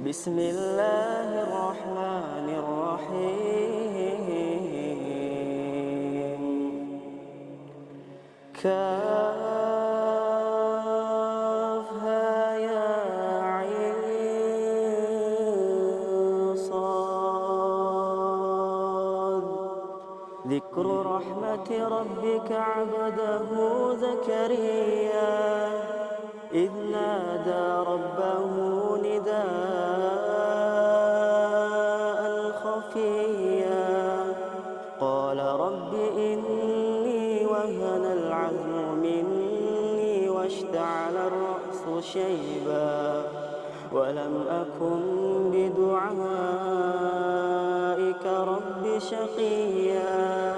بسم الله الرحمن الرحيم كافها يا عين صاد ذكر رحمة ربك عبده زكريا إذ نادى ربه نداء خفيا قال رب إني وهن العظم مني واشتعل الرأس شيبا ولم أكن بدعائك رب شقيا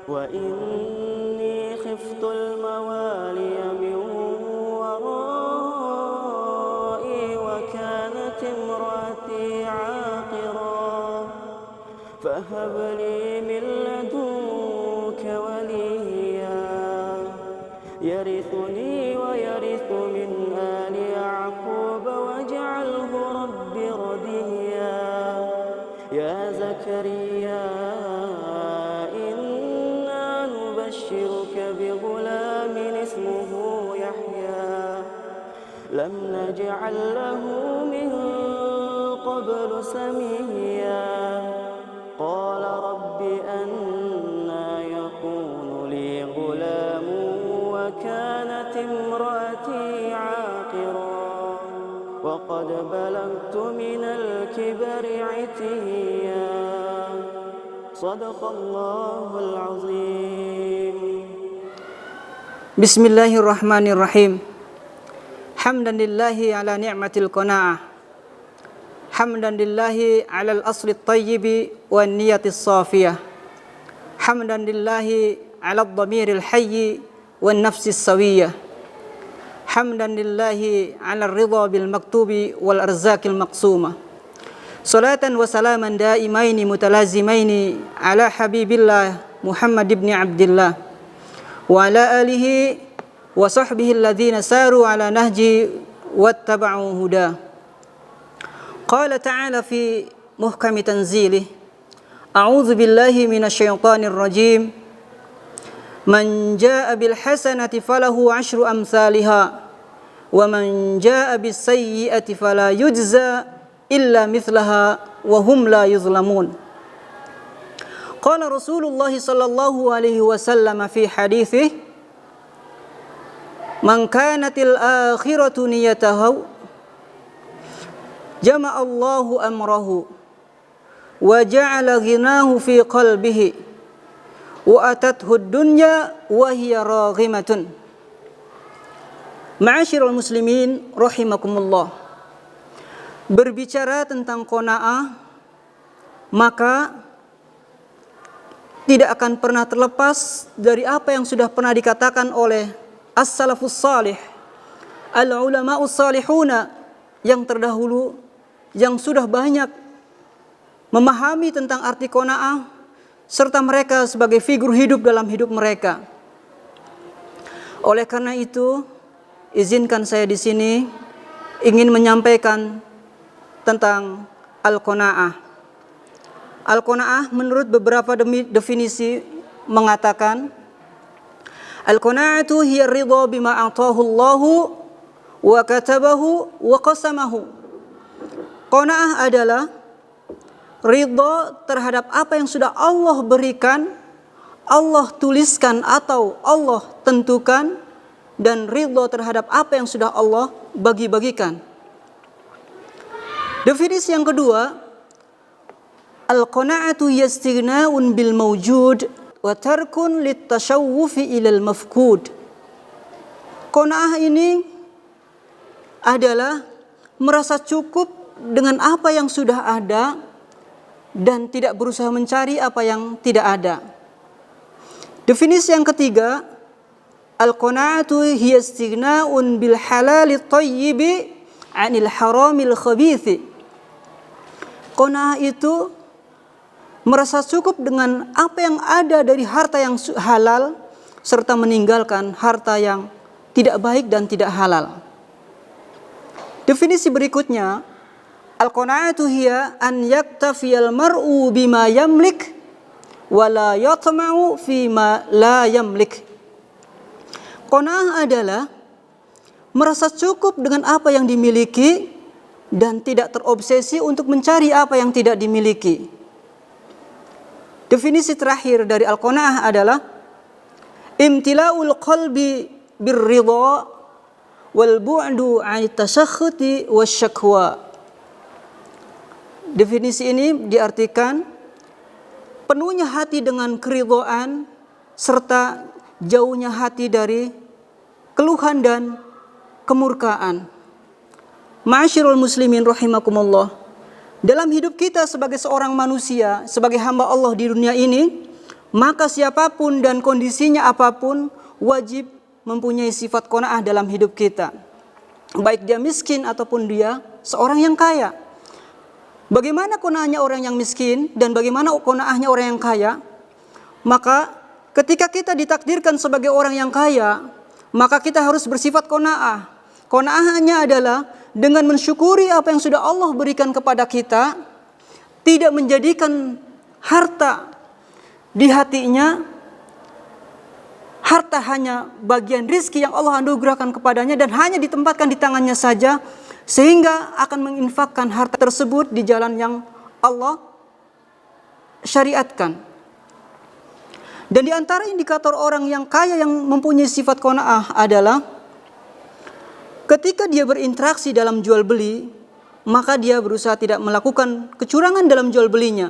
وإني خفت الموالي من ورائي وكانت امرأتي عاقرا فهب لي من لدنك وليا يرثني ويرث من آل يعقوب واجعله رب رضيا يا زكريا إنا نبشرك بغلام اسمه يحيى لم نجعل له من قبل سميا قال رب أنى يكون لي غلام وكانت امرأتي عاقرا وقد بلغت من الكبر عتيا صدق الله العظيم. Bismillahirrahmanirrahim. Hamdan lillahi ala ni'matil qanaah. Hamdan lillahi ala al-asli at-tayyibi wan niyatis safiyah. Hamdan lillahi ala ad-dhamiril hayyi wan nafsis sawiyah. Hamdan lillahi ala ar-ridha bil maktubi wal arzaqil maqsumah. Salatan wa salaman daimaini mutalazimaini ala habibillah Muhammad ibn Abdillah wa ala alihi wa sahbihi alladhina saru ala nahji wattaba'u huda. Qala ta'ala fi muhkami tanzilih a'udzu billahi minasyaitonir rajim man jaa'a bil hasanati falahu 'ashru amsalha wa man jaa'a bis sayyi'ati fala yujza illa mithlaha wa hum la yuzlamun. Qala Rasulullah sallallahu alaihi wasallam fi haditsih man kanatil akhiratu niyatahu jama'a Allahu amrahu wa ja'ala ghinahu fi qalbihi wa atathu ad-dunya wa hiya raghimatun. Ma'asyiral muslimin rahimakumullah. Berbicara tentang qanaah maka tidak akan pernah terlepas dari apa yang sudah pernah dikatakan oleh as-salafus salih, al-ulama'us salihuna yang terdahulu yang sudah banyak memahami tentang arti qanaah serta mereka sebagai figur hidup dalam hidup mereka. Oleh karena itu, izinkan saya di sini ingin menyampaikan tentang al-qanaah. Al-qanaah menurut beberapa definisi mengatakan al-qanaatu hiya ridha bima ataahu Allahu wa katabahu wa qasamahu. Qanaah adalah ridha terhadap apa yang sudah Allah berikan, Allah tuliskan atau Allah tentukan, dan ridha terhadap apa yang sudah Allah bagi-bagikan. Definisi yang kedua, al-qana'atu yastighna'un bil mawjud wa tarkun litashawwufi ilal mafqud. Qanaah ini adalah merasa cukup dengan apa yang sudah ada dan tidak berusaha mencari apa yang tidak ada. Definisi yang ketiga, al-qana'atu hiya istighna'un bil halali thayyibi 'anil haramil khabithi. Qanaah itu merasa cukup dengan apa yang ada dari harta yang halal serta meninggalkan harta yang tidak baik dan tidak halal. Definisi berikutnya, Al-qanaatu hiya an yaktafiyal mar'u bima yamlik wa la yatma'u fima la yamlik. Qanaah adalah merasa cukup dengan apa yang dimiliki dan tidak terobsesi untuk mencari apa yang tidak dimiliki. Definisi terakhir dari al-qanaah adalah imtila'ul qalbi birridha wal bu'du 'anit tasakhuti wasyakwa. Definisi ini diartikan penuhnya hati dengan keridhaan serta jauhnya hati dari keluhan dan kemurkaan. Ma'asyiral muslimin rahimakumullah. Dalam hidup kita sebagai seorang manusia, sebagai hamba Allah di dunia ini, maka siapapun dan kondisinya apapun wajib mempunyai sifat qanaah dalam hidup kita. Baik dia miskin ataupun dia seorang yang kaya. Bagaimana qanaahnya orang yang miskin dan bagaimana qanaahnya orang yang kaya? Maka ketika kita ditakdirkan sebagai orang yang kaya, maka kita harus bersifat qanaah. Qanaahnya adalah dengan mensyukuri apa yang sudah Allah berikan kepada kita, tidak menjadikan harta di hatinya harta hanya bagian rizki yang Allah anugerahkan kepadanya dan hanya ditempatkan di tangannya saja, sehingga akan menginfakkan harta tersebut di jalan yang Allah syariatkan. Dan di antara indikator orang yang kaya yang mempunyai sifat qanaah adalah ketika dia berinteraksi dalam jual beli, maka dia berusaha tidak melakukan kecurangan dalam jual belinya.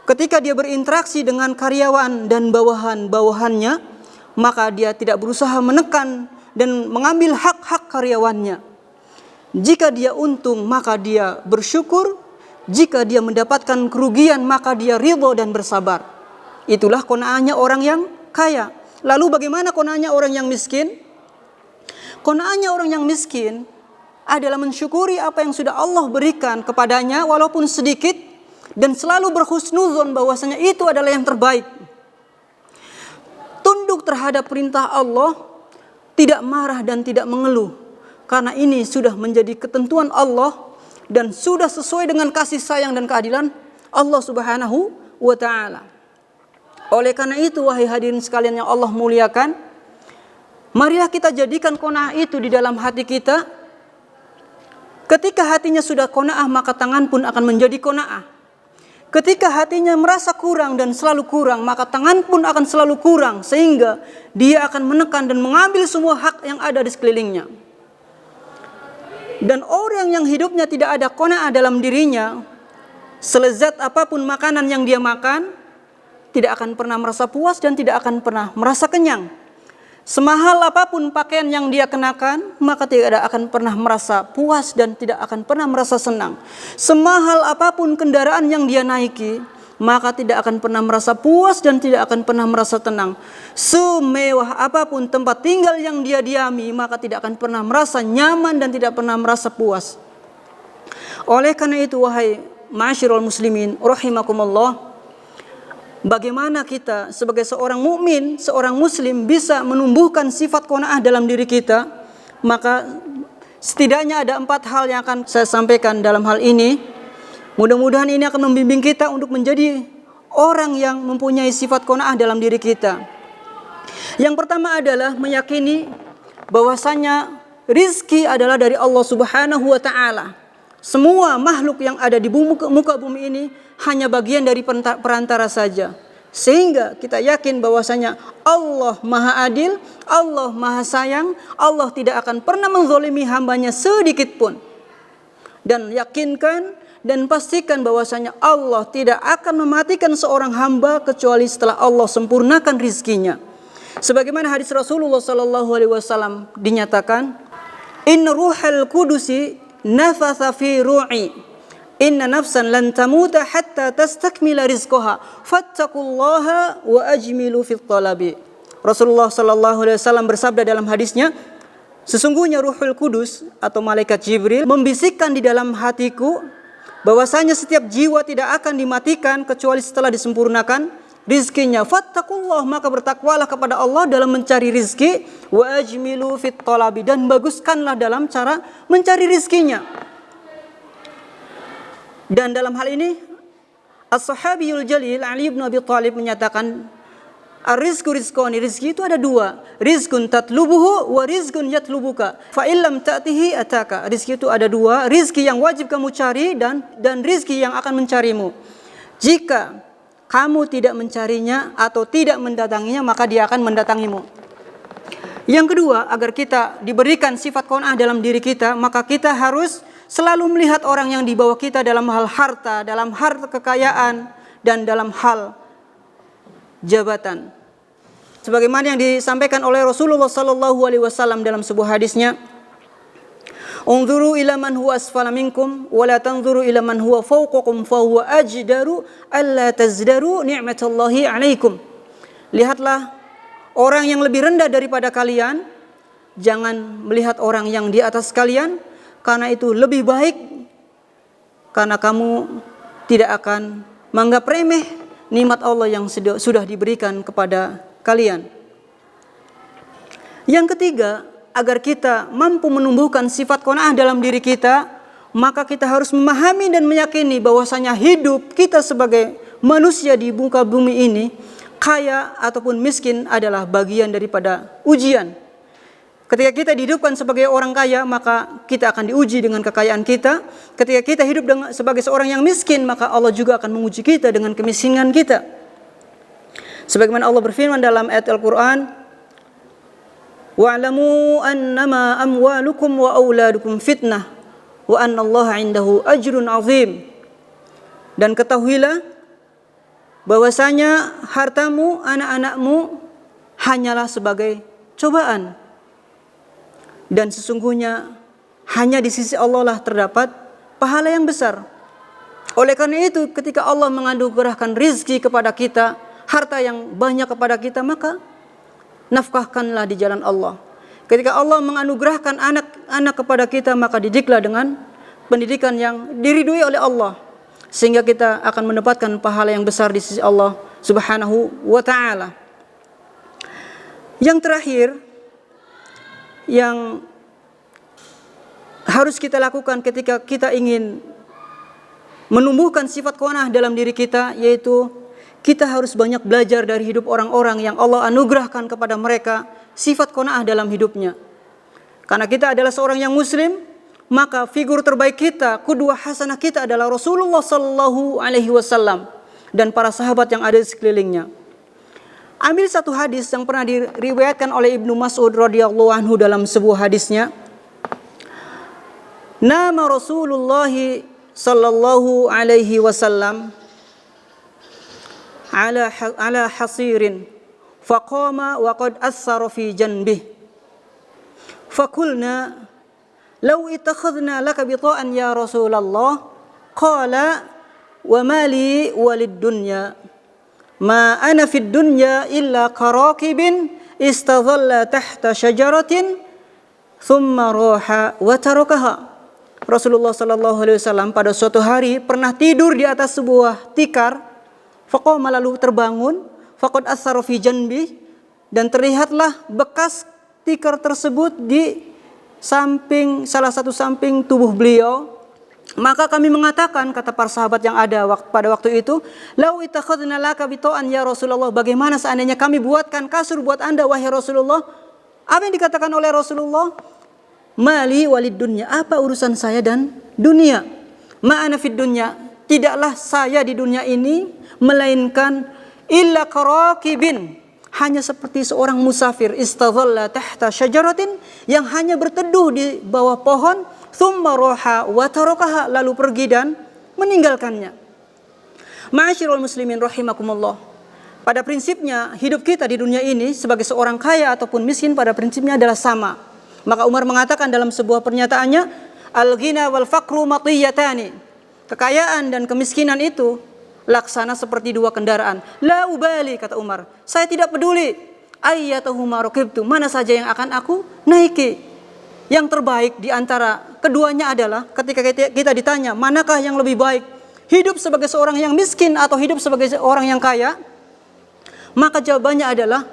Ketika dia berinteraksi dengan karyawan dan bawahan-bawahannya, maka dia tidak berusaha menekan dan mengambil hak-hak karyawannya. Jika dia untung, maka dia bersyukur. Jika dia mendapatkan kerugian, maka dia ridho dan bersabar. Itulah qanaahnya orang yang kaya. Lalu bagaimana qanaahnya orang yang miskin? Qanaahnya orang yang miskin adalah mensyukuri apa yang sudah Allah berikan kepadanya walaupun sedikit dan selalu berhusnuzon bahwasanya itu adalah yang terbaik. Tunduk terhadap perintah Allah, tidak marah dan tidak mengeluh, karena ini sudah menjadi ketentuan Allah dan sudah sesuai dengan kasih sayang dan keadilan Allah Subhanahu wa ta'ala. Oleh karena itu, wahai hadirin sekalian yang Allah muliakan, marilah kita jadikan qanaah itu di dalam hati kita. Ketika hatinya sudah qanaah, maka tangan pun akan menjadi qanaah. Ketika hatinya merasa kurang dan selalu kurang, maka tangan pun akan selalu kurang, sehingga dia akan menekan dan mengambil semua hak yang ada di sekelilingnya. Dan orang yang hidupnya tidak ada qanaah dalam dirinya, selezat apapun makanan yang dia makan, tidak akan pernah merasa puas dan tidak akan pernah merasa kenyang. Semahal apapun pakaian yang dia kenakan, maka tidak akan pernah merasa puas dan tidak akan pernah merasa senang. Semahal apapun kendaraan yang dia naiki, maka tidak akan pernah merasa puas dan tidak akan pernah merasa tenang. Semewah apapun tempat tinggal yang dia diami, maka tidak akan pernah merasa nyaman dan tidak pernah merasa puas. Oleh karena itu, wahai ma'asyiral muslimin rahimakumullah, bagaimana kita sebagai seorang mukmin, seorang muslim bisa menumbuhkan sifat qanaah dalam diri kita? Maka setidaknya ada 4 hal yang akan saya sampaikan dalam hal ini. Mudah-mudahan ini akan membimbing kita untuk menjadi orang yang mempunyai sifat qanaah dalam diri kita. Yang pertama adalah meyakini bahwasanya rizki adalah dari Allah Subhanahu wa ta'ala. Semua makhluk yang ada di muka bumi ini hanya bagian dari perantara saja. Sehingga kita yakin bahwasanya Allah Maha Adil, Allah Maha Sayang, Allah tidak akan pernah menzalimi hambanya sedikit pun. Dan yakinkan dan pastikan bahwasanya Allah tidak akan mematikan seorang hamba kecuali setelah Allah sempurnakan rizkinya. Sebagaimana hadis Rasulullah SAW dinyatakan, Inna ruhal kudusi nafatha fi ru'i inna nafsan lan tamuta hatta tastakmila rizqaha fattaqullaha wa ajmilu fit talabi. Rasulullah sallallahu alaihi wasallam bersabda dalam hadisnya, sesungguhnya Ruhul Kudus atau malaikat Jibril membisikkan di dalam hatiku bahwasanya setiap jiwa tidak akan dimatikan kecuali setelah disempurnakan rizkinya. Fattaqullah, maka bertakwalah kepada Allah dalam mencari rizki, wa ajmilu fit talabi, dan baguskanlah dalam cara mencari rizkinya. Dan dalam hal ini As-Sahabiyul Jalil Ali bin Abi Thalib menyatakan ar-rizqu rizqani, rizki itu ada dua, rizqun tatlubuhu wa rizqun yatlubuka fa illam ta'tihi ataka. Rizki itu ada dua, rizki yang wajib kamu cari dan rizki yang akan mencarimu. Jika kamu tidak mencarinya atau tidak mendatanginya, maka dia akan mendatangimu. Yang kedua, agar kita diberikan sifat qanaah dalam diri kita, maka kita harus selalu melihat orang yang di bawah kita dalam hal harta, dalam hal kekayaan, dan dalam hal jabatan. Sebagaimana yang disampaikan oleh Rasulullah sallallahu alaihi wasallam dalam sebuah hadisnya, "Unzuru ila man huwa asfala minkum wa la tanzuru ila man huwa fawqakum fa huwa ajdaru alla tazdaru ni'matallahi 'alaikum." Lihatlah orang yang lebih rendah daripada kalian, jangan melihat orang yang di atas kalian, karena itu lebih baik, karena kamu tidak akan menganggap remeh nikmat Allah yang sudah diberikan kepada kalian. Yang ketiga, agar kita mampu menumbuhkan sifat qanaah dalam diri kita, maka kita harus memahami dan meyakini bahwasanya hidup kita sebagai manusia di muka bumi ini, kaya ataupun miskin adalah bagian daripada ujian. Ketika kita dihidupkan sebagai orang kaya, maka kita akan diuji dengan kekayaan kita. Ketika kita hidup sebagai seorang yang miskin, maka Allah juga akan menguji kita dengan kemiskinan kita. Sebagaimana Allah berfirman dalam ayat Al-Quran, "Wa'lamu annama amwalukum wa auladukum fitnah, wa annallaha 'indahu ajrun 'azim." Dan ketahuilah bahwasanya hartamu, anak-anakmu hanyalah sebagai cobaan. Dan sesungguhnya hanya di sisi Allah lah terdapat pahala yang besar. Oleh karena itu, ketika Allah menganugerahkan rizki kepada kita, harta yang banyak kepada kita, maka nafkahkanlah di jalan Allah. Ketika Allah menganugerahkan anak-anak kepada kita, maka didiklah dengan pendidikan yang diridhoi oleh Allah, sehingga kita akan mendapatkan pahala yang besar di sisi Allah Subhanahu wa ta'ala. Yang terakhir yang harus kita lakukan ketika kita ingin menumbuhkan sifat qanaah dalam diri kita, yaitu kita harus banyak belajar dari hidup orang-orang yang Allah anugerahkan kepada mereka sifat qanaah dalam hidupnya. Karena kita adalah seorang yang muslim, maka figur terbaik kita, qudwah hasanah kita adalah Rasulullah sallallahu alaihi wasallam dan para sahabat yang ada di sekelilingnya. Ambil satu hadis yang pernah diriwayatkan oleh Ibnu Mas'ud radhiyallahu anhu dalam sebuah hadisnya. Nama Rasulullah sallallahu alaihi wasallam ala hasirin faqama wa qad athara fi janbih. Faqulna law ittakhadna laka bita'an ya Rasulullah. Qala wa mali walid dunya. Ma ana fid dunya illa karakibin istadhalla tahta syajaratin thumma raha wa tarakaha. Rasulullah sallallahu alaihi wasallam pada suatu hari pernah tidur di atas sebuah tikar, faqama lalu terbangun, faqad athara fi janbi, dan terlihatlah bekas tikar tersebut di samping, salah satu samping tubuh beliau. Maka kami mengatakan, kata para sahabat yang ada pada waktu itu, lau ittakhadna laka bita'an ya Rasulullah, bagaimana seandainya kami buatkan kasur buat Anda wahai Rasulullah? Apa yang dikatakan oleh Rasulullah? Mali walid dunya, apa urusan saya dan dunia? Ma'ana fid dunya, tidaklah saya di dunia ini melainkan illa karakibin, hanya seperti seorang musafir, istadhalla tahta syajaratin, yang hanya berteduh di bawah pohon, thumma roha wa tarakaha, lalu pergi dan meninggalkannya. Ma'asyiral muslimin rahimakumullah. Pada prinsipnya hidup kita di dunia ini sebagai seorang kaya ataupun miskin pada prinsipnya adalah sama. Maka Umar mengatakan dalam sebuah pernyataannya, al-ghina wal faqru matiyatani. Kekayaan dan kemiskinan itu laksana seperti dua kendaraan. La ubali, kata Umar, saya tidak peduli ayyatuhuma raqibtu, mana saja yang akan aku naiki. Yang terbaik di antara keduanya adalah ketika kita ditanya manakah yang lebih baik, hidup sebagai seorang yang miskin atau hidup sebagai seorang yang kaya, maka jawabannya adalah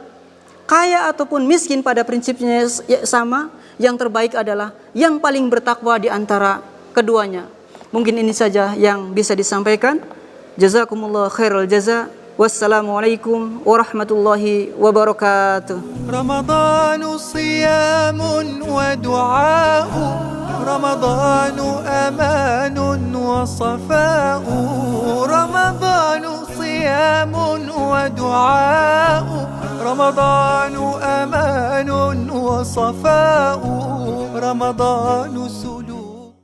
kaya ataupun miskin pada prinsipnya sama. Yang terbaik adalah yang paling bertakwa di antara keduanya. Mungkin ini saja yang bisa disampaikan. Jazakumullah khairal jaza. Wassalamualaikum warahmatullahi wabarakatuh. رمضان صيام ودعاء رمضان أمان وصفاء رمضان صيام ودعاء رمضان أمان وصفاء رمضان سلوك